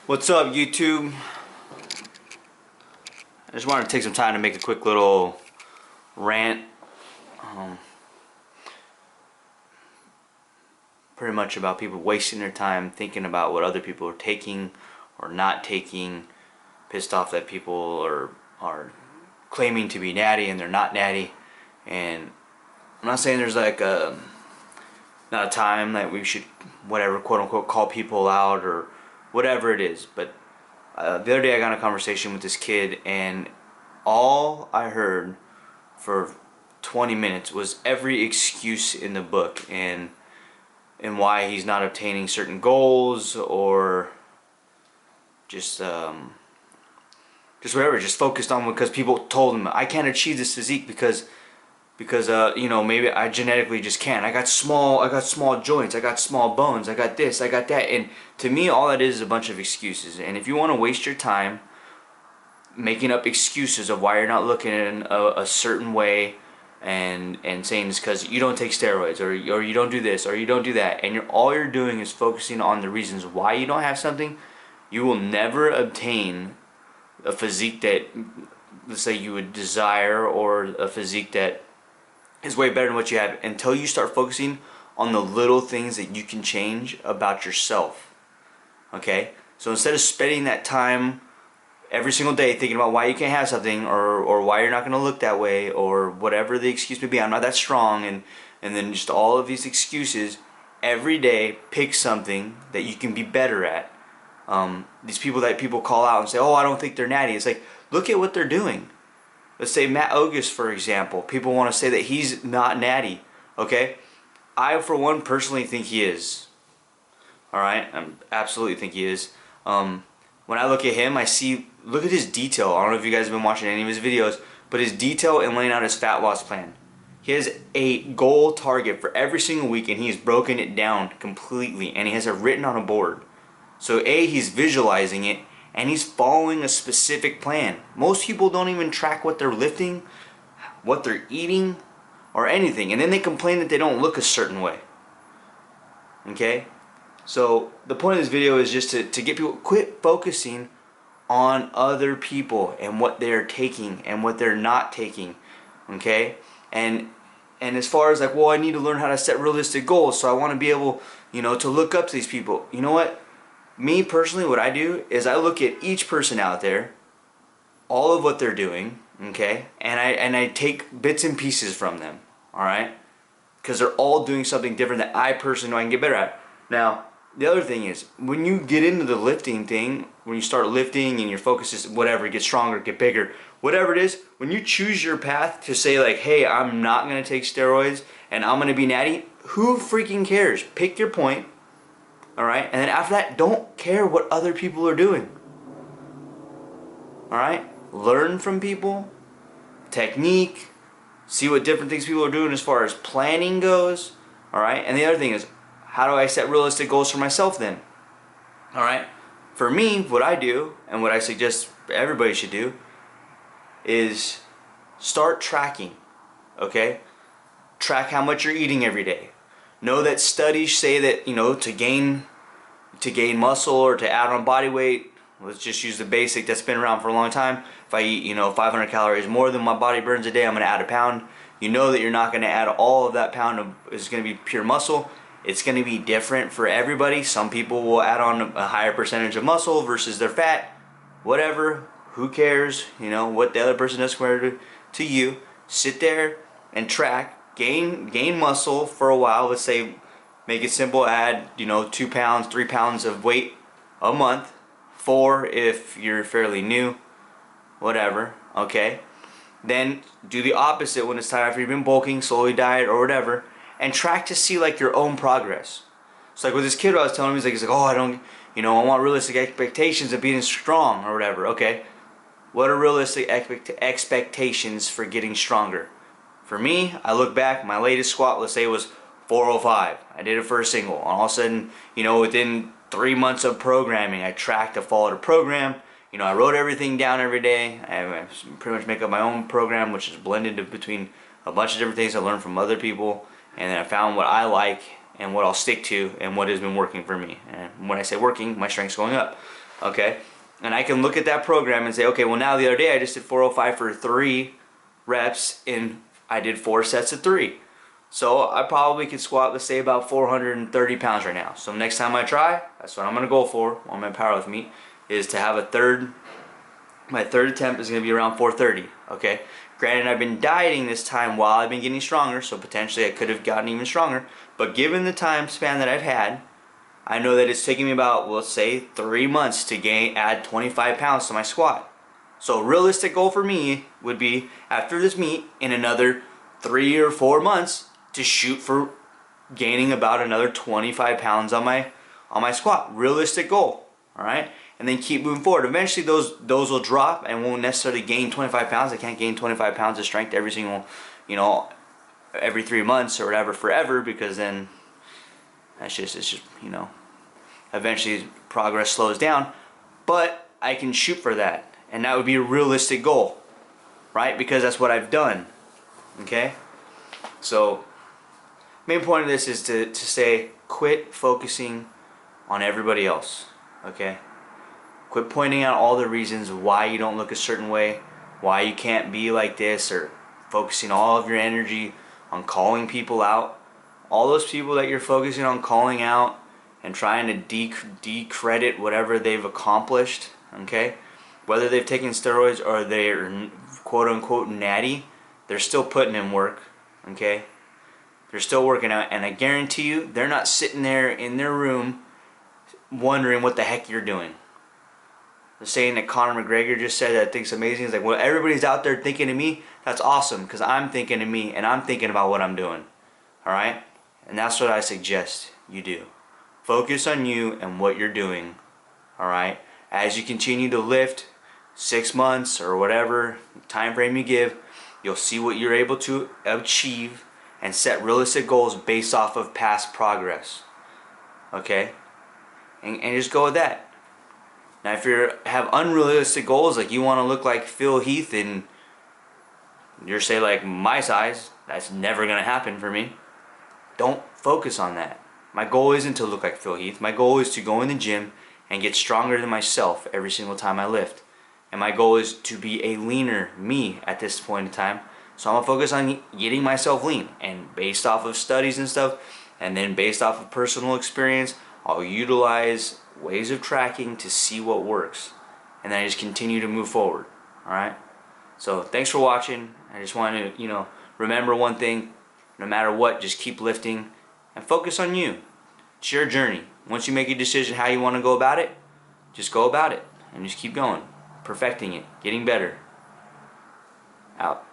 What's up, YouTube? I just wanted to take some time to make a quick little rant, pretty much about people wasting their time thinking about what other people are taking or not taking, pissed off that people are claiming to be natty and they're not natty. And I'm not saying there's like not a time that we should, whatever, quote unquote, call people out or whatever it is, but the other day I got in a conversation with this kid, and all I heard for 20 minutes was every excuse in the book and why he's not obtaining certain goals, or just just whatever, just focused on because people told him I can't achieve this physique because you know, maybe I genetically just can't. I got small joints, I got small bones, I got this, I got that. And to me, all that is a bunch of excuses. And if you want to waste your time making up excuses of why you're not looking in a certain way, and saying it's because you don't take steroids, or you don't do this, or you don't do that, and all you're doing is focusing on the reasons why you don't have something, you will never obtain a physique that, let's say, you would desire, or a physique that is way better than what you have, until you start focusing on the little things that you can change about yourself. Okay? So instead of spending that time every single day thinking about why you can't have something, or why you're not going to look that way, or whatever the excuse may be, I'm not that strong, and then just all of these excuses, every day pick something that you can be better at. These people that people call out and say, oh, I don't think they're natty. It's like, look at what they're doing. Let's say Matt Ogus, for example. People want to say that he's not natty. Okay? I, for one, personally think he is. Alright? I absolutely think he is. When I look at him, I see, look at his detail. I don't know if you guys have been watching any of his videos, but his detail in laying out his fat loss plan. He has a goal target for every single week, and he's broken it down completely, and he has it written on a board. So A, he's visualizing it, and he's following a specific plan. Most people don't even track what they're lifting, what they're eating, or anything, and then they complain that they don't look a certain way. Okay? So the point of this video is just to get people quit focusing on other people and what they're taking and what they're not taking. Okay? And as far as like, well, I need to learn how to set realistic goals, so I want to be able, you know, to look up to these people. You know what? Me personally, what I do is I look at each person out there, all of what they're doing, okay, and I take bits and pieces from them, all right, because they're all doing something different that I personally know I can get better at. Now, the other thing is, when you get into the lifting thing, when you start lifting and your focus is whatever, get stronger, get bigger, whatever it is, when you choose your path to say like, hey, I'm not going to take steroids and I'm going to be natty, who freaking cares? Pick your point. Alright? And then after that, don't care what other people are doing. Alright? Learn from people, technique, see what different things people are doing as far as planning goes. Alright? And the other thing is, how do I set realistic goals for myself then? Alright? For me, what I do, and what I suggest everybody should do, is start tracking. Okay? Track how much you're eating every day. Know that studies say that, you know, to gain muscle or to add on body weight, let's just use the basic that's been around for a long time. If I eat, you know, 500 calories more than my body burns a day, I'm going to add a pound. You know that you're not going to add all of that pound is going to be pure muscle. It's going to be different for everybody. Some people will add on a higher percentage of muscle versus their fat. Whatever. Who cares? You know, what the other person does compared to you. Sit there and track. Gain muscle for a while. Let's say, make it simple, add, you know, 2 pounds, 3 pounds of weight a month, 4 if you're fairly new, whatever. Okay, then do the opposite when it's time after you've been bulking, slowly diet or whatever, and track to see like your own progress. So like with this kid I was telling him, he's like, oh, I don't, you know, I want realistic expectations of being strong or whatever. Okay, what are realistic expectations for getting stronger? For me, I look back, my latest squat, let's say, was 405. I did it for a single. And all of a sudden, you know, within 3 months of programming, I tracked to follow the program. You know, I wrote everything down every day. I pretty much make up my own program, which is blended between a bunch of different things I learned from other people. And then I found what I like and what I'll stick to and what has been working for me. And when I say working, my strength's going up. okay? And I can look at that program and say, okay, well now the other day I just did 405 for 3 reps and I did 4 sets of 3. So I probably could squat, let's say, about 430 pounds right now. So next time I try, that's what I'm gonna go for on my powerlift meet, is to have my third attempt is gonna be around 430, okay? Granted, I've been dieting this time while I've been getting stronger, so potentially I could have gotten even stronger, but given the time span that I've had, I know that it's taking me about, let's say, 3 months to add 25 pounds to my squat. So a realistic goal for me would be, after this meet, in another 3 or 4 months, to shoot for gaining about another 25 pounds on my squat. Realistic goal, all right? And then keep moving forward. Eventually those will drop and won't necessarily gain 25 pounds. I can't gain 25 pounds of strength every single, every 3 months or whatever forever, because then it's just, eventually progress slows down. But I can shoot for that, and that would be a realistic goal, right? Because that's what I've done, okay? So main point of this is to say, quit focusing on everybody else, okay? Quit pointing out all the reasons why you don't look a certain way, why you can't be like this, or focusing all of your energy on calling people out. All those people that you're focusing on calling out and trying to decredit whatever they've accomplished, okay? Whether they've taken steroids or they're quote unquote natty, they're still putting in work, okay? They're still working out, and I guarantee you they're not sitting there in their room wondering what the heck you're doing. The saying that Conor McGregor just said that I think's amazing is like, well, everybody's out there thinking of me. That's awesome, because I'm thinking of me and I'm thinking about what I'm doing. Alright? And that's what I suggest you do. Focus on you and what you're doing. Alright? As you continue to lift 6 months or whatever time frame you give, you'll see what you're able to achieve and set realistic goals based off of past progress. Okay? And just go with that. Now if you have unrealistic goals, like you want to look like Phil Heath and you're say like my size, that's never going to happen for me. Don't focus on that. My goal isn't to look like Phil Heath. My goal is to go in the gym and get stronger than myself every single time I lift. And my goal is to be a leaner me at this point in time. So I'm going to focus on getting myself lean. And based off of studies and stuff, and then based off of personal experience, I'll utilize ways of tracking to see what works. And then I just continue to move forward. Alright? So thanks for watching. I just want to, remember one thing. No matter what, just keep lifting and focus on you. It's your journey. Once you make a decision how you want to go about it, just go about it and just keep going. Perfecting it. Getting better. Out.